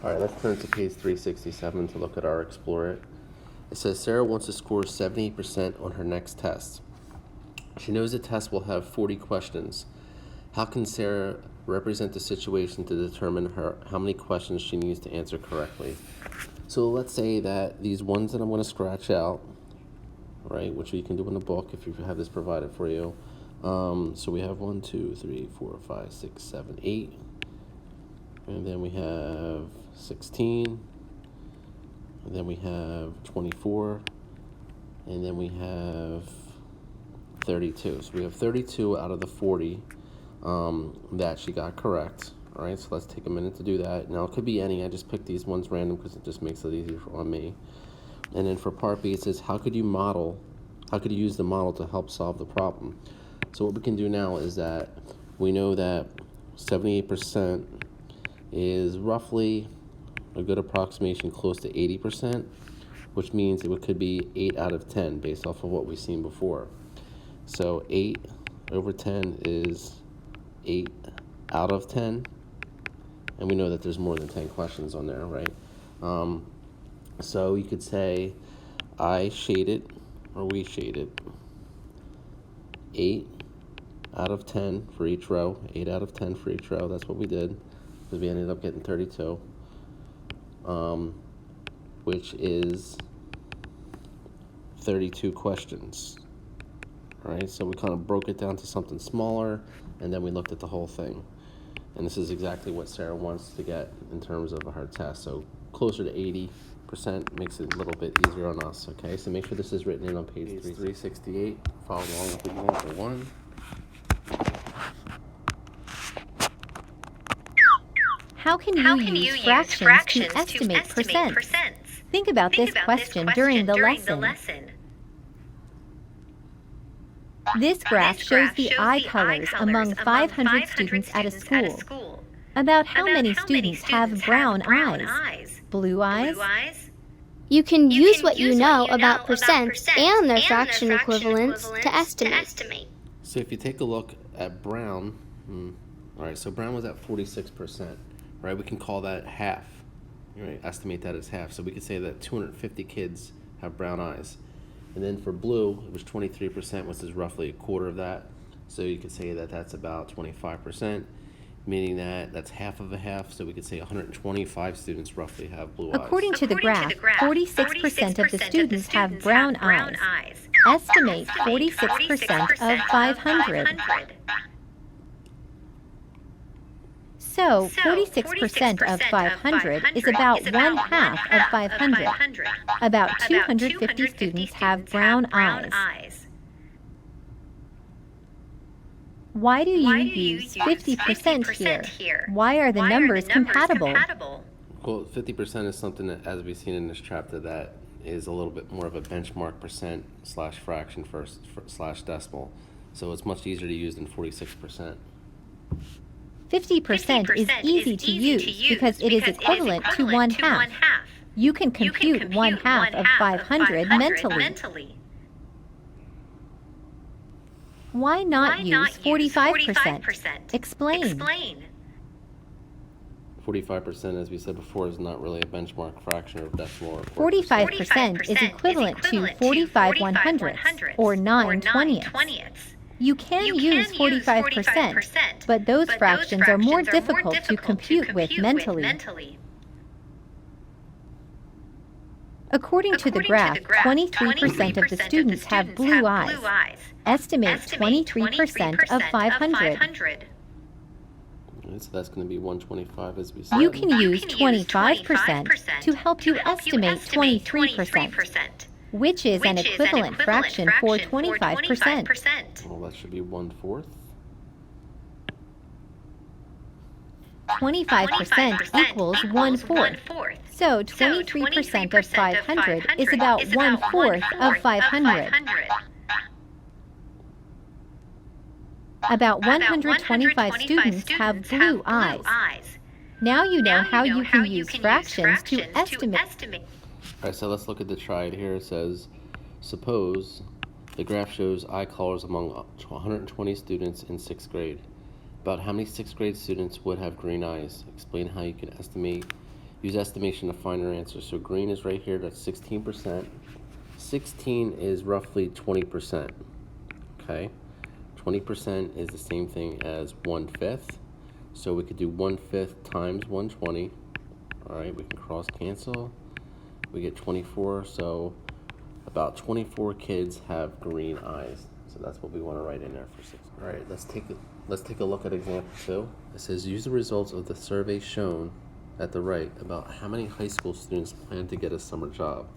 All right, let's turn to page 367 to look at our Explore It. It says Sarah wants to score 78% on her next test. She knows the test will have 40 questions. How can Sarah represent the situation to determine how many questions she needs to answer correctly? So let's say that these ones that I'm going to scratch out, right, which you can do in the book if you have this provided for you. So we have 1, 2, 3, 4, 5, 6, 7, 8. And then we have 16. And then we have 24. And then we have 32. So we have 32 out of the 40 that she got correct. All right, so let's take a minute to do that. Now, it could be any. I just picked these ones random because it just makes it easier on me. And then for part B, it says, how could you use the model to help solve the problem? So what we can do now is that we know that 78% is roughly a good approximation close to 80%, which means it could be 8 out of 10 based off of what we've seen before. So 8 over 10 is 8 out of 10, and we know that there's more than 10 questions on there, right? So you could say I shaded, or we shaded, 8 out of 10 for each row, 8 out of 10 for each row. That's what we did, because we ended up getting 32, which is 32 questions. All right, so we kind of broke it down to something smaller, and then we looked at the whole thing. And this is exactly what Sarah wants to get in terms of her test. So closer to 80% makes it a little bit easier on us, okay? So make sure this is written in on page 368. Follow along with example 1. How can you use fractions to estimate percents? Think about this question during the lesson. This graph shows the eye colors among 500 students at a school. About how many students have brown eyes? Blue eyes? You can use what you know about percents and their fraction equivalents to estimate. So if you take a look at brown, all right, so brown was at 46%, right? We can call that half, right? Estimate that as half. So we could say that 250 kids have brown eyes. And then for blue, it was 23%, which is roughly a quarter of that. So you could say that that's about 25%, meaning that that's half of a half. So we could say 125 students roughly have blue eyes. According to the graph, 46% of the students have brown eyes. Estimate 46% of 500. So 46% of 500 is about 1/2 of 500. About 250 students have brown eyes. Why do you use 50% here? Why are the numbers compatible? Well, 50% is something that, as we've seen in this chapter, that is a little bit more of a benchmark percent slash fraction slash decimal. So it's much easier to use than 46%. 50% is easy to use because it is equivalent to 1/2. You can compute 1/2 of 500 mentally. Why not use 45%? Explain. 45%, as we said before, is not really a benchmark fraction or decimal. 45% is equivalent to 45/100ths, or 9/20ths. You can use 45%, but those fractions are more difficult to compute with mentally. According to the graph, 23% of the students have blue eyes. Estimate 23% of 500. Right, so that's going to be 125, as we said. You can use 25% to help you estimate 23%. Which is an equivalent fraction for 25%. Well, that should be 1/4. 25% equals 1/4. So 23% of 500 is about 1/4 of 500. About 125 students have blue eyes. Now you know how you can use fractions to estimate. All right, so let's look at the triad here. It says, suppose the graph shows eye colors among 120 students in 6th grade. About how many 6th grade students would have green eyes? Explain how you can estimate Use estimation to find your answer. So green is right here, that's 16%. 16 is roughly 20%, okay? 20% is the same thing as 1/5. So we could do 1/5 times 120. All right, we can cross cancel. We get 24, so about 24 kids have green eyes. So that's what we want to write in there for 6. All right, let's take a look at example 2. It says use the results of the survey shown at the right about how many high school students plan to get a summer job.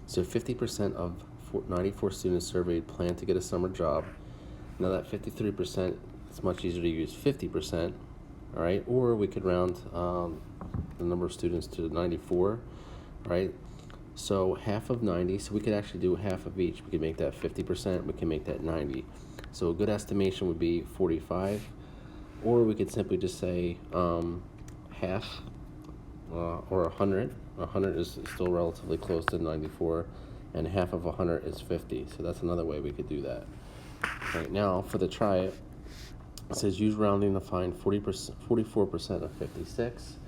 So 50% of 94 students surveyed plan to get a summer job. Now that 53%, it's much easier to use 50%, all right? Or we could round the number of students to 94, right? So half of 90, so we could actually do half of each. We could make that 50%, we can make that 90. So a good estimation would be 45, or we could simply just say half, or 100. 100 is still relatively close to 94, and half of 100 is 50. So that's another way we could do that. Right now, for the try it, it says use rounding to find 44% of 56.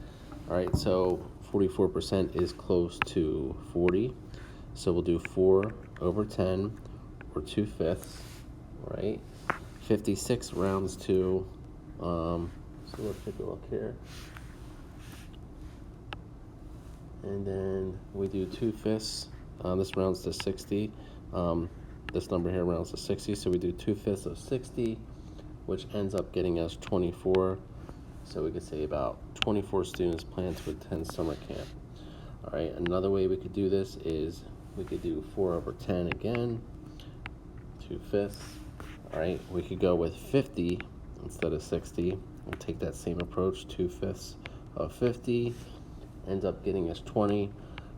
All right, so 44% is close to 40. So we'll do 4/10, or 2/5, right? 56 rounds to, so let's take a look here. And then we do 2/5. This rounds to 60. This number here rounds to 60, so we do 2/5 of 60, which ends up getting us 24. So we could say about 24 students plan to attend summer camp. All right, another way we could do this is we could do 4/10 again, 2/5. All right, we could go with 50 instead of 60. We'll take that same approach, 2/5 of 50, ends up getting us 20.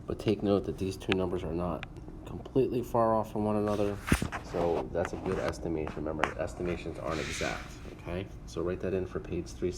But take note that these two numbers are not completely far off from one another, so that's a good estimation. Remember, estimations aren't exact, okay? So write that in for page 3.